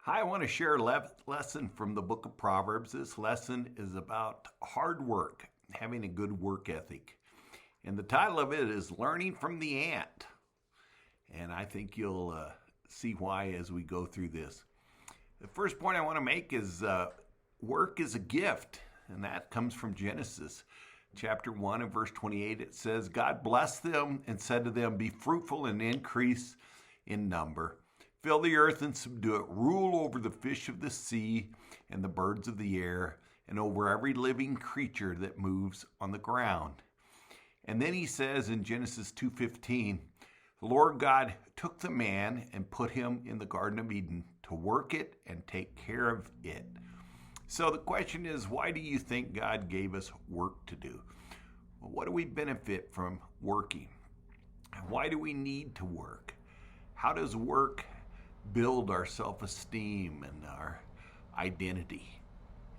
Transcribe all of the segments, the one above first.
Hi, I want to share a lesson from the book of Proverbs. This lesson is about hard work, having a good work ethic. And the title of it is Learning from the Ant. And I think you'll see why as we go through this. The first point I want to make is work is a gift, and that comes from Genesis. Chapter 1 and verse 28, it says, God blessed them and said to them, be fruitful and increase in number. Fill the earth and subdue it. Rule over the fish of the sea and the birds of the air and over every living creature that moves on the ground. And then he says in Genesis 2:15, the Lord God took the man and put him in the Garden of Eden to work it and take care of it. So the question is, why do you think God gave us work to do? Well, what do we benefit from working? Why do we need to work? How does work build our self-esteem and our identity?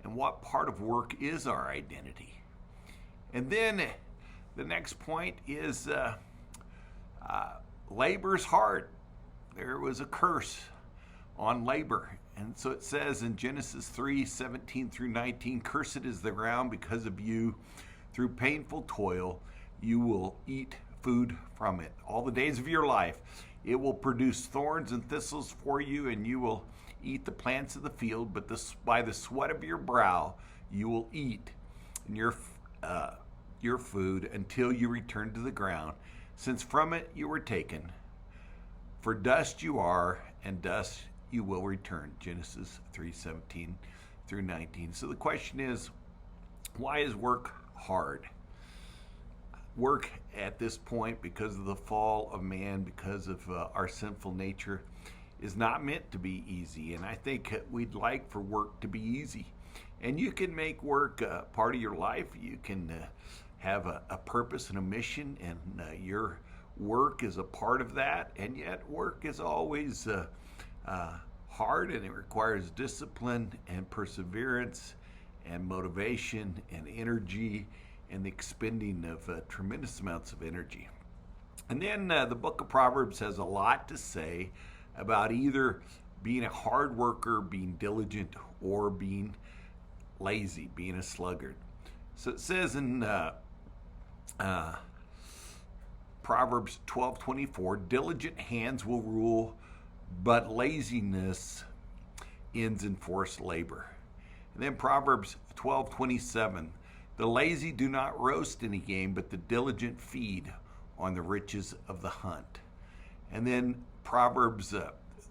And what part of work is our identity? And then the next point is labor's hard. There was a curse on labor. And so it says in Genesis 3:17 through 19, cursed is the ground because of you. Through painful toil, you will eat food from it all the days of your life. It will produce thorns and thistles for you, and you will eat the plants of the field, but by the sweat of your brow you will eat your food until you return to the ground, since from it you were taken. For dust you are, and dust you will return. Genesis 3:17 through 19. So the question is, why is work hard? Work at this point, because of the fall of man, because of our sinful nature, is not meant to be easy. And I think we'd like for work to be easy. And you can make work part of your life. You can have a purpose and a mission, and your work is a part of that. And yet work is always hard, and it requires discipline and perseverance and motivation and energy and the expending of tremendous amounts of energy. And then the book of Proverbs has a lot to say about either being a hard worker, being diligent, or being lazy, being a sluggard. So it says in Proverbs 12:24, diligent hands will rule, but laziness ends in forced labor. And then Proverbs 12:27, the lazy do not roast any game, but the diligent feed on the riches of the hunt. And then Proverbs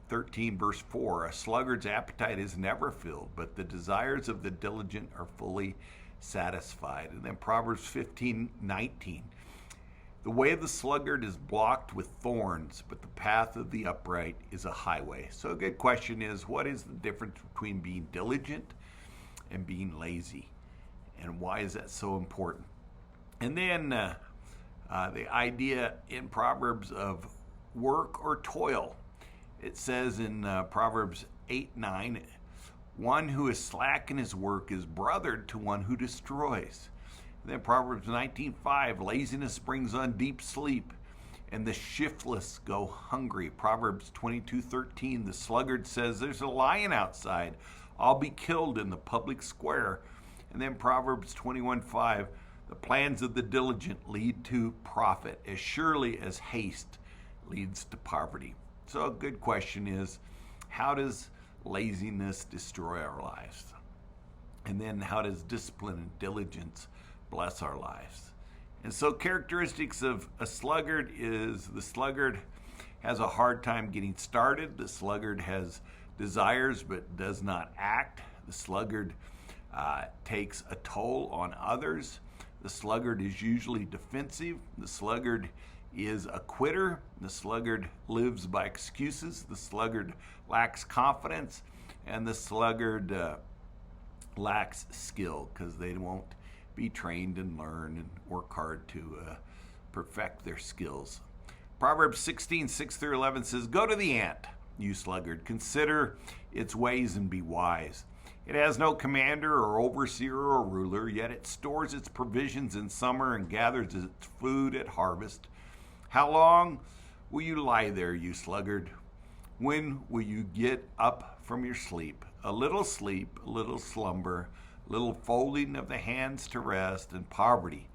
13 verse 4, a sluggard's appetite is never filled, but the desires of the diligent are fully satisfied. And then Proverbs 15:19, the way of the sluggard is blocked with thorns, but the path of the upright is a highway. So a good question is, what is the difference between being diligent and being lazy? And why is that so important? And then the idea in Proverbs of work or toil. It says in Proverbs 8:9, one who is slack in his work is brother to one who destroys. And then Proverbs 19:5, laziness brings on deep sleep, and the shiftless go hungry. Proverbs 22:13, the sluggard says, there's a lion outside. I'll be killed in the public square. And then Proverbs 21:5, the plans of the diligent lead to profit, as surely as haste leads to poverty. So a good question is, how does laziness destroy our lives? And then how does discipline and diligence bless our lives? And so characteristics of a sluggard is, the sluggard has a hard time getting started. The sluggard has desires but does not act. The sluggard takes a toll on others. The sluggard is usually defensive. The sluggard is a quitter. The sluggard lives by excuses. The sluggard lacks confidence. And the sluggard lacks skill, because they won't be trained and learn and work hard to perfect their skills. Proverbs 16:6 through 11 says, go to the ant, you sluggard. Consider its ways and be wise. It has no commander or overseer or ruler, yet it stores its provisions in summer and gathers its food at harvest. How long will you lie there, you sluggard? When will you get up from your sleep? A little slumber, a little folding of the hands to rest, and poverty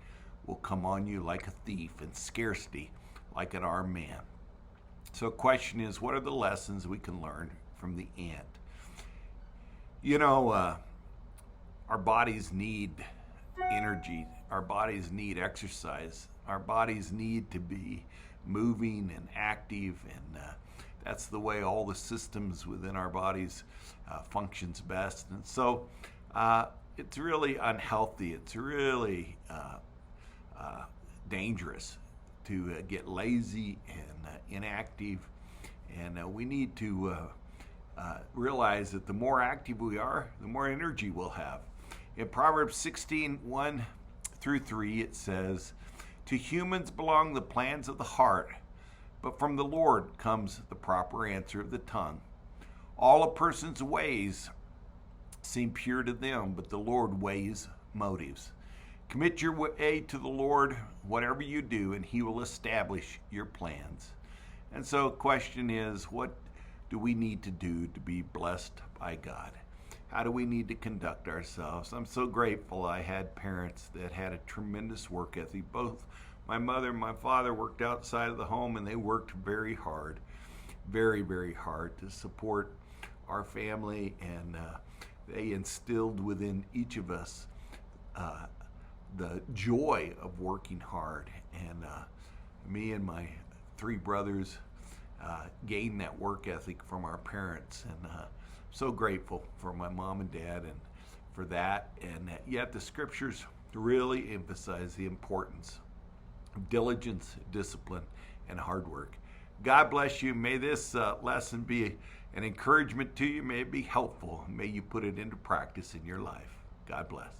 will come on you like a thief, and scarcity like an armed man. So the question is, what are the lessons we can learn from the ant? You know, our bodies need energy. Our bodies need exercise. Our bodies need to be moving and active, and that's the way all the systems within our bodies functions best. And so it's really unhealthy. It's really dangerous to get lazy and inactive. And we need to realize that the more active we are, the more energy we'll have. In Proverbs 16:1-3, it says, "To humans belong the plans of the heart, but from the Lord comes the proper answer of the tongue. All a person's ways seem pure to them, but the Lord weighs motives. Commit your way to the Lord, whatever you do, and he will establish your plans." And so the question is, what do we need to do to be blessed by God? How do we need to conduct ourselves? I'm so grateful I had parents that had a tremendous work ethic. Both my mother and my father worked outside of the home, and they worked very hard, very, very hard to support our family, and they instilled within each of us the joy of working hard. And me and my three brothers gained that work ethic from our parents, and so grateful for my mom and dad and for that. And yet the scriptures really emphasize the importance of diligence, discipline, and hard work. God bless you. May this lesson be an encouragement to you. May it be helpful. May you put it into practice in your life. God bless.